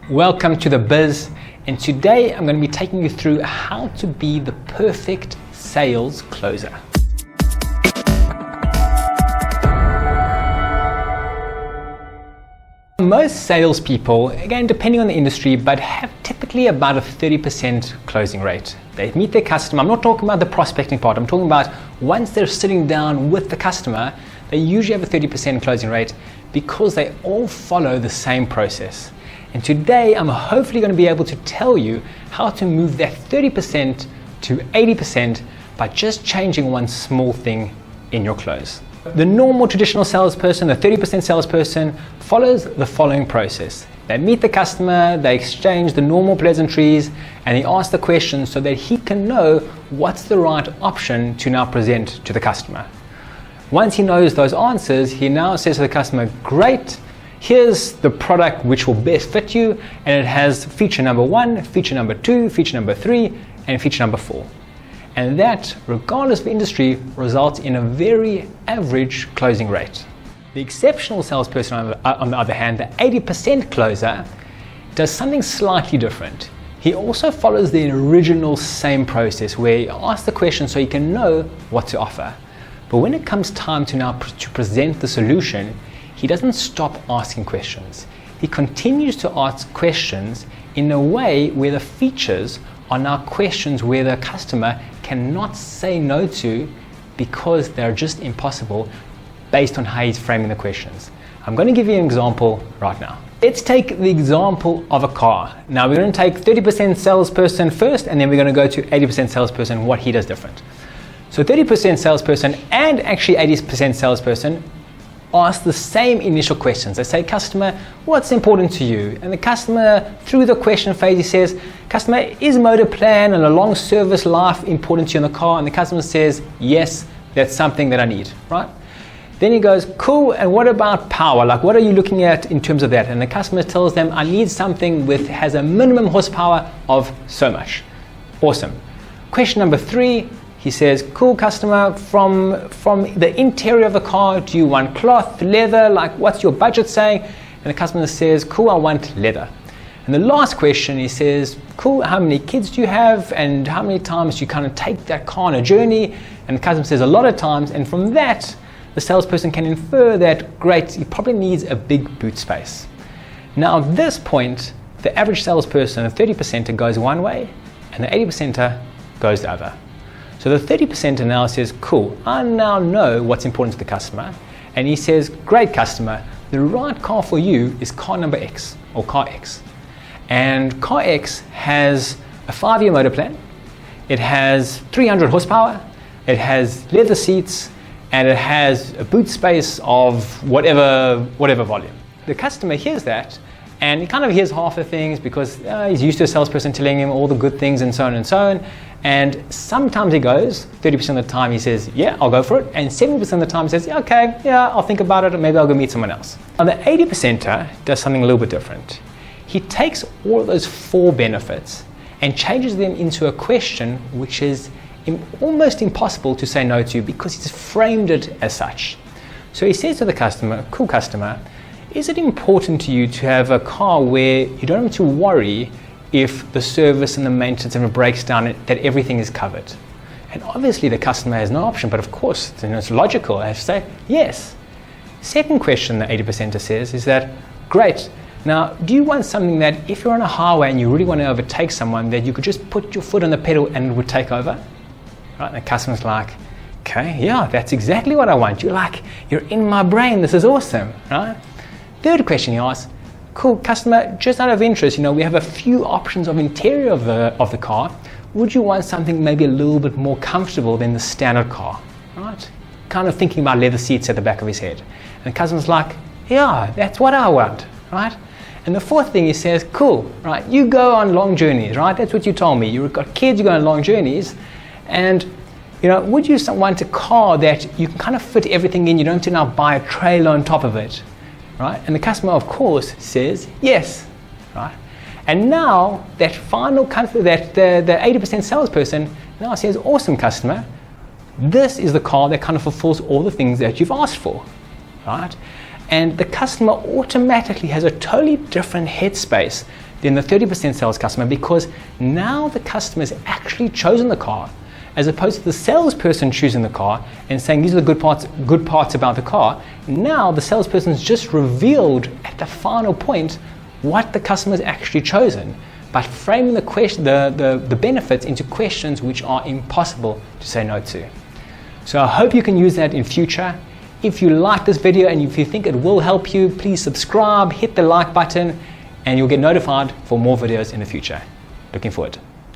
Welcome to The Biz, and today I'm going to be taking you through how to be the perfect sales closer. Most salespeople, again depending on the industry, but have typically about a 30% closing rate. They meet their customer. I'm not talking about the prospecting part. I'm talking about once they're sitting down with the customer, they usually have a 30% closing rate because they all follow the same process. And today I'm hopefully going to be able to tell you how to move that 30% to 80% by just changing one small thing in your close. The normal traditional salesperson, the 30% salesperson, follows the following process. They meet the customer, they exchange the normal pleasantries, and he asks the questions so that he can know what's the right option to now present to the customer. Once he knows those answers, he now says to the customer, great, here's the product which will best fit you, and it has feature number 1, feature number 2, feature number 3, and feature number 4. And that, regardless of industry, results in a very average closing rate. The exceptional salesperson, on the other hand, the 80% closer, does something slightly different. He also follows the original same process where he asks the question so he can know what to offer. But when it comes time to present the solution, he doesn't stop asking questions. He continues to ask questions in a way where the features are now questions where the customer cannot say no to because they're just impossible based on how he's framing the questions. I'm going to give you an example right now. Let's take the example of a car. Now we're going to take 30% salesperson first, and then we're going to go to 80% salesperson, what he does different. So 30% salesperson and actually 80% salesperson ask the same initial questions. They say, customer, what's important to you? And the customer, through the question phase, he says, customer, is motor plan and a long service life important to you in the car? And the customer says, yes, that's something that I need, right? Then he goes, cool, and what about power? Like, what are you looking at in terms of that? And the customer tells them, I need something has a minimum horsepower of so much. Awesome. Question number 3, he says, cool, customer, from the interior of the car, do you want cloth, leather, like what's your budget saying? And the customer says, cool, I want leather. And the last question, he says, cool, how many kids do you have and how many times do you kind of take that car on a journey? And the customer says a lot of times, and from that, the salesperson can infer that, great, he probably needs a big boot space. Now at this point, the average salesperson, the 30%er goes one way and the 80%er goes the other. So the 30%er now says, cool, I now know what's important to the customer. And he says, great customer, the right car for you is car number X or car X. And car X has a 5-year motor plan. It has 300 horsepower. It has leather seats, and it has a boot space of whatever volume. The customer hears that, and he kind of hears half the things because he's used to a salesperson telling him all the good things and so on and so on. And sometimes he goes, 30% of the time he says, yeah, I'll go for it. And 70% of the time he says, yeah, okay, yeah, I'll think about it, or maybe I'll go meet someone else. Now the 80%er does something a little bit different. He takes all of those 4 benefits and changes them into a question which is almost impossible to say no to because he's framed it as such. So he says to the customer, cool customer, is it important to you to have a car where you don't have to worry if the service and the maintenance and the breaks down, that everything is covered? And obviously the customer has no option, but of course, it's logical. I have to say, yes. Second question the 80%er says is that, great, now do you want something that if you're on a highway and you really want to overtake someone, that you could just put your foot on the pedal and it would take over? Right? And the customer's like, okay, yeah, that's exactly what I want. You're in my brain, this is awesome, right? Third question he asks, cool, customer, just out of interest, we have a few options of interior of the car. Would you want something maybe a little bit more comfortable than the standard car, right? Kind of thinking about leather seats at the back of his head. And the customer's like, yeah, that's what I want, right? And the fourth thing he says, cool, right? You go on long journeys, right? That's what you told me. You've got kids, you go on long journeys. And, would you want a car that you can kind of fit everything in? You don't have to now buy a trailer on top of it, right? And the customer, of course, says yes, right? And now that final comfort, that the 80% salesperson now says, awesome customer, this is the car that kind of fulfills all the things that you've asked for, right? And the customer automatically has a totally different headspace than the 30% sales customer, because now the customer has actually chosen the car, as opposed to the salesperson choosing the car and saying these are the good parts about the car. Now the salesperson's just revealed at the final point what the customer's actually chosen, by framing the benefits into questions which are impossible to say no to. So I hope you can use that in future. If you like this video and if you think it will help you, please subscribe, hit the like button, and you'll get notified for more videos in the future. Looking forward.